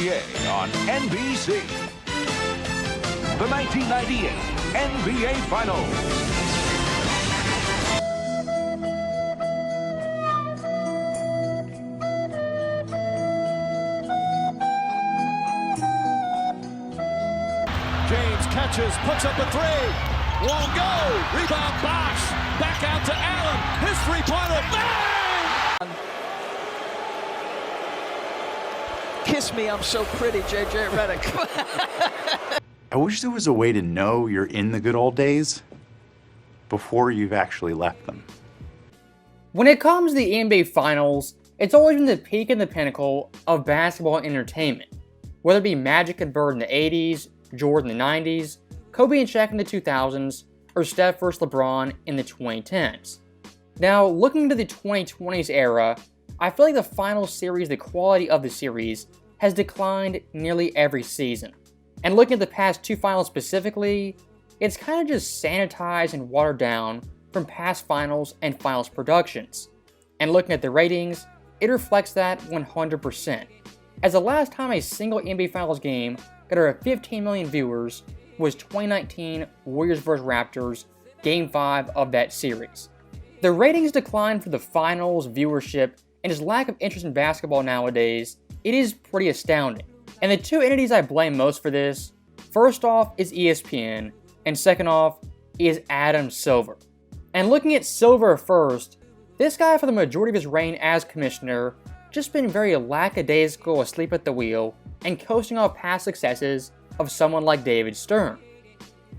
NBA on NBC. The 1998 NBA Finals. James catches, puts up a three. Won't go. Rebound, Bosh. Back out to Allen. His three-pointer. Bang! Kiss me, I'm so pretty, JJ Redick. I wish there was a way to know you're in the good old days before you've actually left them. When it comes to the NBA Finals, it's always been the peak and the pinnacle of basketball entertainment. Whether it be Magic and Bird in the 80s, Jordan in the 90s, Kobe and Shaq in the 2000s, or Steph vs. LeBron in the 2010s. Now, looking into the 2020s era, I feel like the Finals series, the quality of the series, has declined nearly every season. And looking at the past two finals specifically, it's kind of just sanitized and watered down from past finals and finals productions. And looking at the ratings, it reflects that 100%. As the last time a single NBA Finals game got over 15 million viewers was 2019 Warriors vs. Raptors, Game 5 of that series. The ratings decline for the finals, viewership, and his lack of interest in basketball nowadays, it is pretty astounding. And the two entities I blame most for this, first off is ESPN, and second off is Adam Silver. And looking at Silver first, this guy for the majority of his reign as commissioner just been very lackadaisical asleep at the wheel and coasting off past successes of someone like David Stern.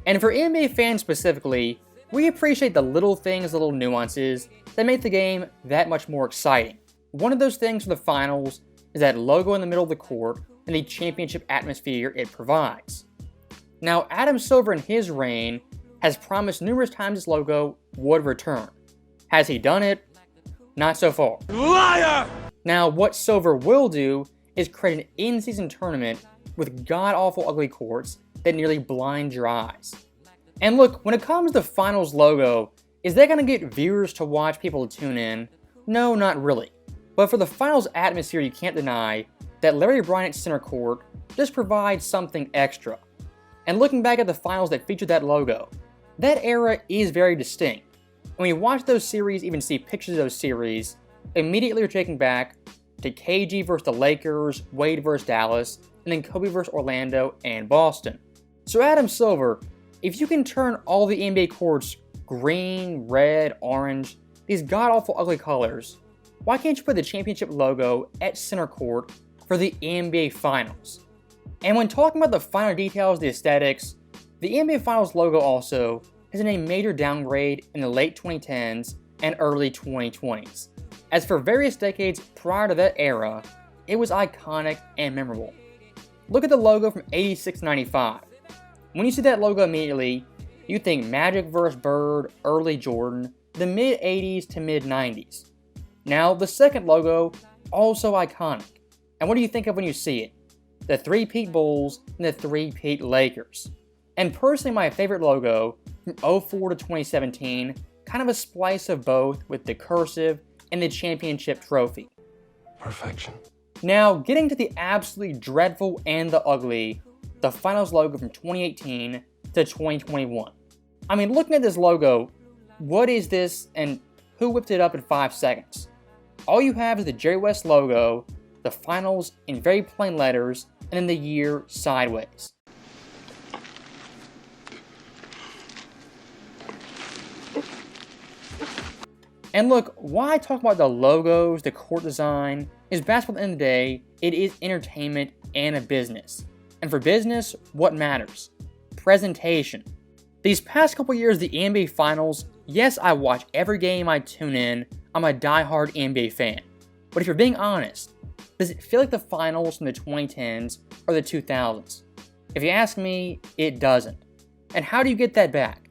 And for NBA fans specifically, we appreciate the little things, the little nuances that make the game that much more exciting. One of those things for the finals is that logo in the middle of the court and the championship atmosphere it provides. Now, Adam Silver in his reign has promised numerous times this logo would return. Has he done it? Not so far. Liar! Now, what Silver will do is create an in-season tournament with god-awful ugly courts that nearly blind your eyes. And look, when it comes to Finals logo, is that going to get viewers to watch, people to tune in? No, not really. But for the Finals atmosphere, you can't deny that Larry Bryant's center court just provides something extra. And looking back at the Finals that featured that logo, that era is very distinct. And when you watch those series, even see pictures of those series, immediately you're taken back to KG vs. the Lakers, Wade vs. Dallas, and then Kobe vs. Orlando and Boston. So Adam Silver, if you can turn all the NBA courts green, red, orange, these god-awful ugly colors, why can't you put the championship logo at center court for the NBA Finals? And when talking about the finer details, the aesthetics, the NBA Finals logo also has been a major downgrade in the late 2010s and early 2020s. As for various decades prior to that era, it was iconic and memorable. Look at the logo from 86-95. When you see that logo immediately, you think Magic vs. Bird, early Jordan, the mid-80s to mid-90s. Now, the second logo, also iconic. And what do you think of when you see it? The three-peat Bulls and the three-peat Lakers. And personally, my favorite logo from 04 to 2017, kind of a splice of both with the cursive and the championship trophy. Perfection. Now, getting to the absolutely dreadful and the ugly, the Finals logo from 2018 to 2021. I mean, looking at this logo, what is this and who whipped it up in 5 seconds? All you have is the Jerry West logo, the Finals in very plain letters, and then the year sideways. And look, why I talk about the logos, the court design, is basketball at the end of the day, it is entertainment and a business. And for business, what matters? Presentation. These past couple years, the NBA Finals, yes, I watch every game I tune in, I'm a diehard NBA fan. But if you're being honest, does it feel like the Finals from the 2010s or the 2000s? If you ask me, it doesn't. And how do you get that back?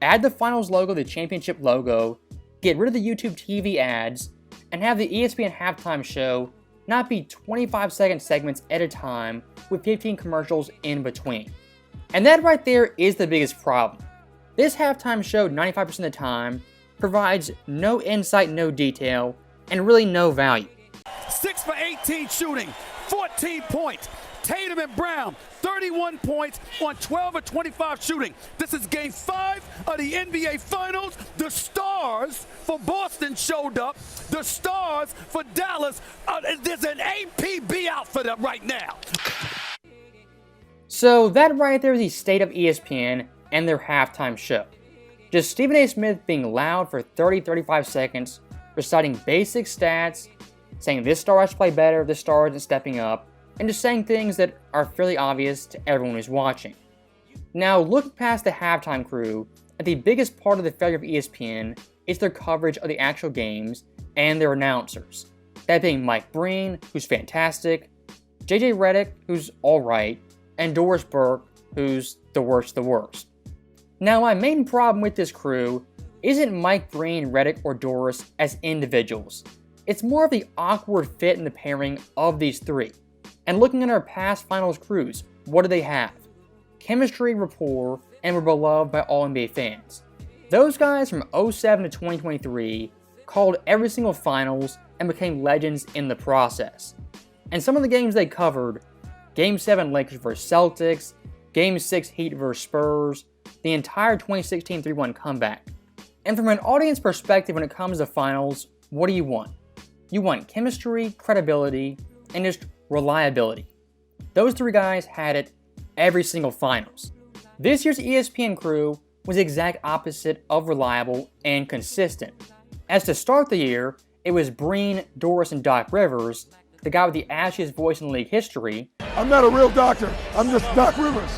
Add the Finals logo, the championship logo, get rid of the YouTube TV ads, and have the ESPN halftime show not be 25-second segments at a time with 15 commercials in between. And that right there is the biggest problem. This halftime show 95% of the time provides no insight, no detail, and really no value. 6 for 18 shooting, 14 points, Tatum and Brown, 31 points on 12 of 25 shooting. This is game 5 of the NBA Finals. The stars for Boston showed up. The stars for Dallas. There's an APB out for them right now. So that right there is the state of ESPN and their halftime show. Just Stephen A. Smith being loud for 30-35 seconds, reciting basic stats, saying this star has to play better, this star isn't stepping up, and just saying things that are fairly obvious to everyone who's watching. Now, looking past the halftime crew, the biggest part of the failure of ESPN is their coverage of the actual games and their announcers. That being Mike Breen, who's fantastic, JJ Redick, who's alright, and Doris Burke, who's the worst. Now, my main problem with this crew isn't Mike Breen, Redick, or Doris as individuals. It's more of the awkward fit in the pairing of these three. And looking at our past finals crews, what do they have? Chemistry, rapport, and were beloved by all NBA fans. Those guys from 07 to 2023 called every single finals and became legends in the process. And some of the games they covered, Game 7 Lakers vs Celtics, Game 6 Heat vs Spurs, the entire 2016 3-1 comeback. And from an audience perspective when it comes to finals, what do you want? You want chemistry, credibility, and just reliability. Those three guys had it every single finals. This year's ESPN crew was the exact opposite of reliable and consistent. As to start the year, it was Breen, Doris, and Doc Rivers, the guy with the ashiest voice in league history. I'm not a real doctor, I'm just Doc Rivers.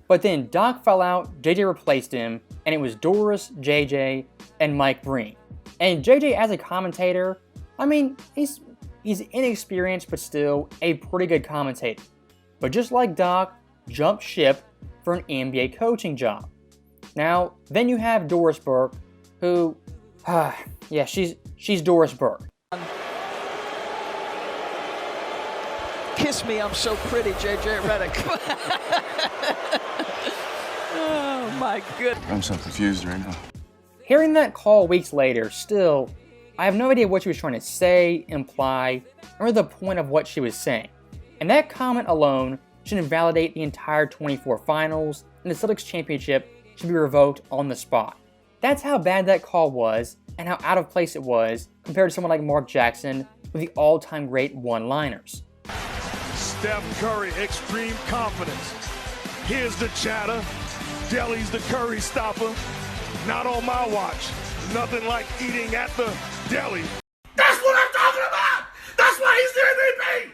But then Doc fell out, JJ replaced him, and it was Doris, JJ, and Mike Breen. And JJ as a commentator, I mean, he's inexperienced but still a pretty good commentator. But just like Doc, jumped ship for an NBA coaching job. Now, then you have Doris Burke, who, yeah, she's Doris Burke. Kiss me, I'm so pretty, JJ Redick. Oh my goodness. I'm so confused right now. Hearing that call weeks later, still, I have no idea what she was trying to say, imply, or the point of what she was saying. And that comment alone should invalidate the entire 24 finals, and the Celtics championship should be revoked on the spot. That's how bad that call was, and how out of place it was compared to someone like Mark Jackson with the all-time great one-liners. Steph Curry, extreme confidence. Here's the chatter. Delhi's the Curry stopper. Not on my watch. Nothing like eating at the deli. That's what I'm talking about! That's why he's the MVP!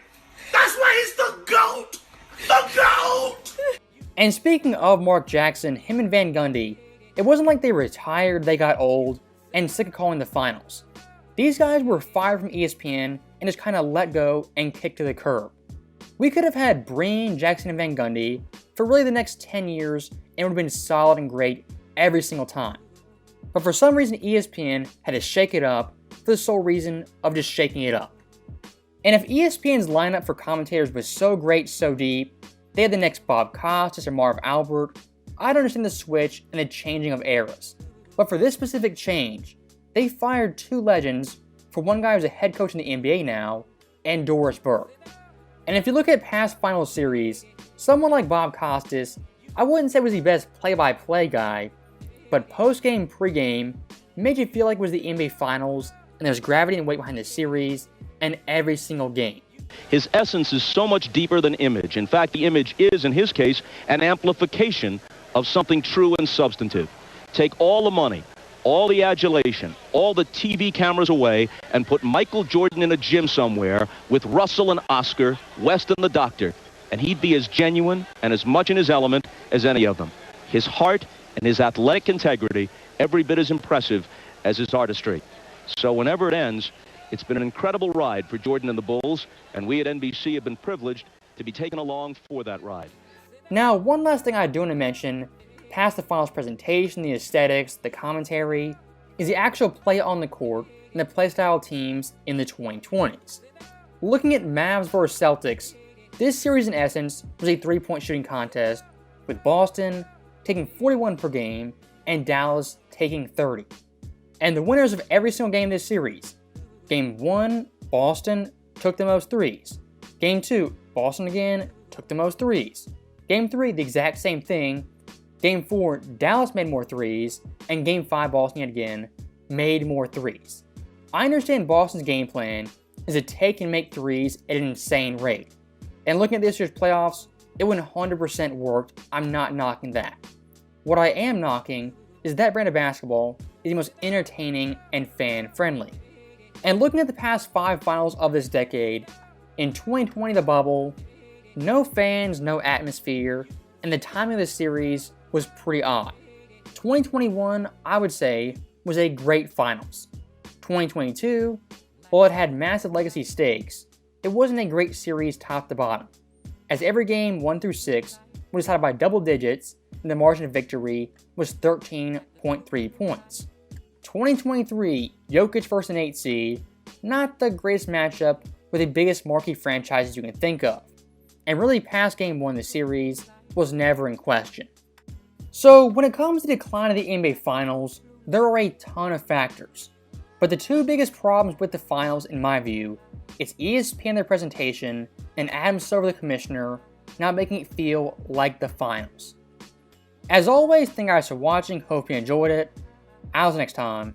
That's why he's the GOAT! The GOAT! And speaking of Mark Jackson, him and Van Gundy, it wasn't like they retired, they got old, and sick of calling the finals. These guys were fired from ESPN and just kind of let go and kicked to the curb. We could have had Breen, Jackson, and Van Gundy for really the next 10 years and it would have been solid and great every single time. But for some reason ESPN had to shake it up for the sole reason of just shaking it up. And if ESPN's lineup for commentators was so great, so deep, they had the next Bob Costas or Marv Albert, I'd understand the switch and the changing of eras. But for this specific change, they fired two legends, for one guy who's a head coach in the NBA now, and Doris Burke. And if you look at past final series, someone like Bob Costas, I wouldn't say was the best play-by-play guy, but post-game, pre-game, made you feel like it was the NBA Finals, and there's gravity and weight behind the series, and every single game. His essence is so much deeper than image. In fact, the image is, in his case, an amplification of something true and substantive. Take all the money, all the adulation, all the TV cameras away, and put Michael Jordan in a gym somewhere with Russell and Oscar, West and the Doctor, and he'd be as genuine and as much in his element as any of them. His heart and his athletic integrity every bit as impressive as his artistry. So whenever it ends, it's been an incredible ride for Jordan and the Bulls, and we at NBC have been privileged to be taken along for that ride. Now, one last thing I do want to mention, past the finals presentation, the aesthetics, the commentary, is the actual play on the court and the playstyle teams in the 2020s. Looking at Mavs vs Celtics, this series in essence was a three-point shooting contest, with Boston taking 41 per game and Dallas taking 30. And the winners of every single game this series, Game 1, Boston took the most threes. Game 2, Boston again took the most threes. Game 3, the exact same thing. Game 4, Dallas made more threes, and Game 5, Boston yet again made more threes. I understand Boston's game plan is to take and make threes at an insane rate. And looking at this year's playoffs, it 100% worked. I'm not knocking that. What I am knocking is that brand of basketball is the most entertaining and fan-friendly. And looking at the past 5 finals of this decade, in 2020 the bubble, no fans, no atmosphere, and the timing of the series was pretty odd. 2021, I would say, was a great finals. 2022, while it had massive legacy stakes, it wasn't a great series top to bottom, as every game 1 through 6 was decided by double digits and the margin of victory was 13.3 points. 2023, Jokic versus an 8 seed, not the greatest matchup with the biggest marquee franchises you can think of, and really past game 1 of the series was never in question. So when it comes to the decline of the NBA Finals, there are a ton of factors, but the 2 biggest problems with the finals in my view, it's ESPN their presentation and Adam Silver the commissioner not making it feel like the finals. As always, thank you guys for watching, hope you enjoyed it. I'll see you next time.